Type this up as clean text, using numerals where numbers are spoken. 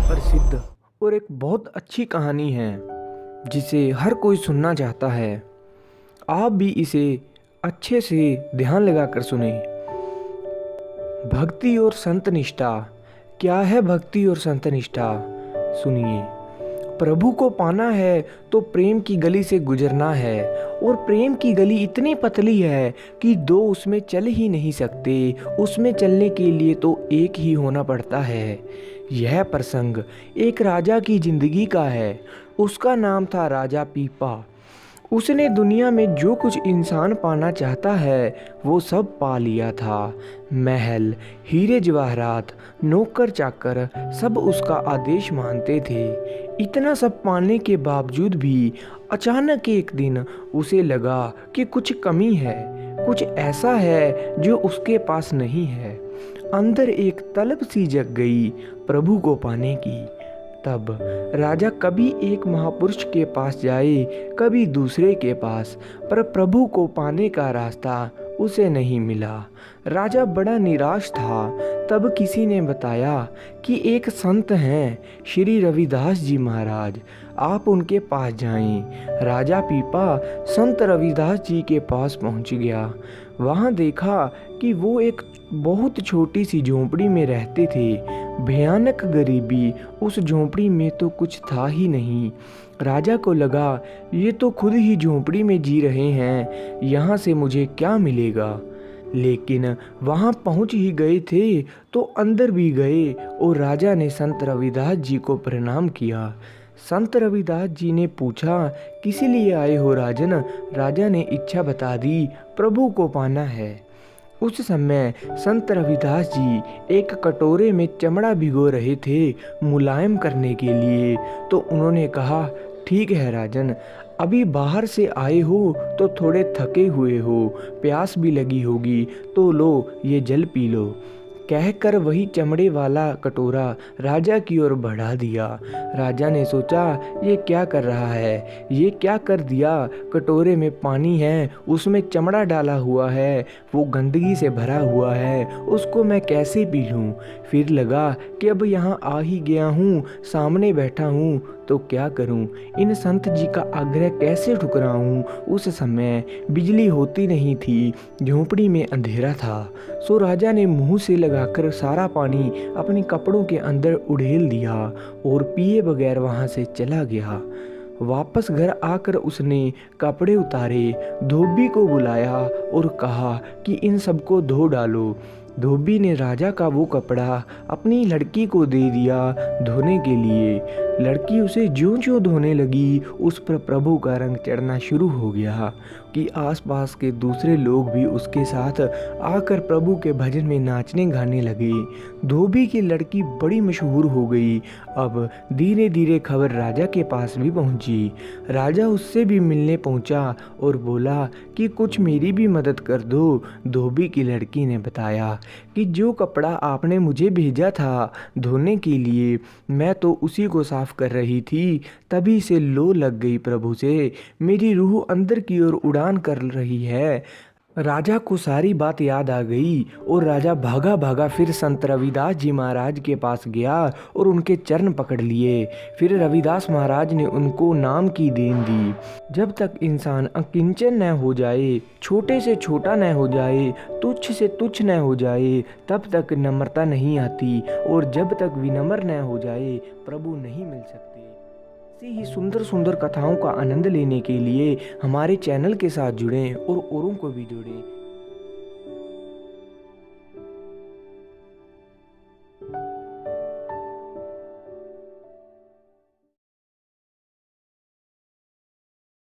प्रसिद्ध और एक बहुत अच्छी कहानी है जिसे हर कोई सुनना चाहता है। आप भी इसे अच्छे से ध्यान लगाकर सुने। भक्ति और संत निष्ठा। क्या है भक्ति और संत निष्ठा? सुनिए। प्रभु को पाना है तो प्रेम की गली से गुजरना है, और प्रेम की गली इतनी पतली है कि दो उसमें चल ही नहीं सकते। उसमें चलने के लिए तो एक ही होना पड़ता है। यह प्रसंग एक राजा की जिंदगी का है। उसका नाम था राजा पीपा। उसने दुनिया में जो कुछ इंसान पाना चाहता है वो सब पा लिया था। महल, हीरे जवाहरात, नौकर चाकर सब उसका आदेश मानते थे। इतना सब पाने के बावजूद भी अचानक एक दिन उसे लगा कि कुछ कमी है, कुछ ऐसा है जो उसके पास नहीं है। अंदर एक तलब सी जग गई प्रभु को पाने की। तब राजा कभी एक महापुरुष के पास जाए, कभी दूसरे के पास, पर प्रभु को पाने का रास्ता उसे नहीं मिला। राजा बड़ा निराश था। तब किसी ने बताया कि एक संत हैं, श्री रविदास जी महाराज, आप उनके पास जाएं। राजा पीपा संत रविदास जी के पास पहुंच गया। वहां देखा कि वो एक बहुत छोटी सी झोंपड़ी में रहते थे। भयानक गरीबी, उस झोंपड़ी में तो कुछ था ही नहीं। राजा को लगा ये तो खुद ही झोंपड़ी में जी रहे हैं, यहाँ से मुझे क्या मिलेगा। लेकिन वहाँ पहुँच ही गए थे तो अंदर भी गए और राजा ने संत रविदास जी को प्रणाम किया। संत रविदास जी ने पूछा, किस लिए आए हो राजन? राजा ने इच्छा बता दी, प्रभु को पाना है। उस समय संत रविदास जी एक कटोरे में चमड़ा भिगो रहे थे मुलायम करने के लिए। तो उन्होंने कहा, ठीक है राजन, अभी बाहर से आए हो तो थोड़े थके हुए हो, प्यास भी लगी होगी, तो लो ये जल पी लो। कहकर वही चमड़े वाला कटोरा राजा की ओर बढ़ा दिया। राजा ने सोचा, ये क्या कर रहा है, ये क्या कर दिया? कटोरे में पानी है, उसमें चमड़ा डाला हुआ है, वो गंदगी से भरा हुआ है, उसको मैं कैसे पी लूँ? फिर लगा कि अब यहाँ आ ही गया हूँ, सामने बैठा हूँ, तो क्या करूं? इन संत जी का आग्रह कैसे ठुकराऊं? उस समय बिजली होती नहीं थी, झोंपड़ी में अंधेरा था। सो राजा ने मुंह से लगाकर सारा पानी अपने कपड़ों के अंदर उड़ेल दिया और पिए बगैर वहां से चला गया। वापस घर आकर उसने कपड़े उतारे, धोबी को बुलाया और कहा कि इन सबको धो डालो। धोबी ने राजा का वो कपड़ा अपनी लड़की को दे दिया धोने के लिए। लड़की उसे ज्यों-ज्यों धोने लगी, उस पर प्रभु का रंग चढ़ना शुरू हो गया कि आसपास के दूसरे लोग भी उसके साथ आकर प्रभु के भजन में नाचने गाने लगे। धोबी की लड़की बड़ी मशहूर हो गई। अब धीरे धीरे खबर राजा के पास भी पहुंची। राजा उससे भी मिलने पहुंचा और बोला कि कुछ मेरी भी मदद कर दो। धोबी की लड़की ने बताया कि जो कपड़ा आपने मुझे भेजा था धोने के लिए, मैं तो उसी को साफ कर रही थी, तभी से लो लग गई प्रभु से। मेरी रूह अंदर की ओर उड़ान कर रही है। राजा को सारी बात याद आ गई और राजा भागा भागा फिर संत रविदास जी महाराज के पास गया और उनके चरण पकड़ लिए। फिर रविदास महाराज ने उनको नाम की देन दी। जब तक इंसान अकिंचन न हो जाए, छोटे से छोटा न हो जाए, तुच्छ से तुच्छ न हो जाए, तब तक नम्रता नहीं आती, और जब तक विनम्र न हो जाए प्रभु नहीं मिल सकते। ऐसी ही सुंदर सुंदर कथाओं का आनंद लेने के लिए हमारे चैनल के साथ जुड़ें और औरों को भी जोड़ें।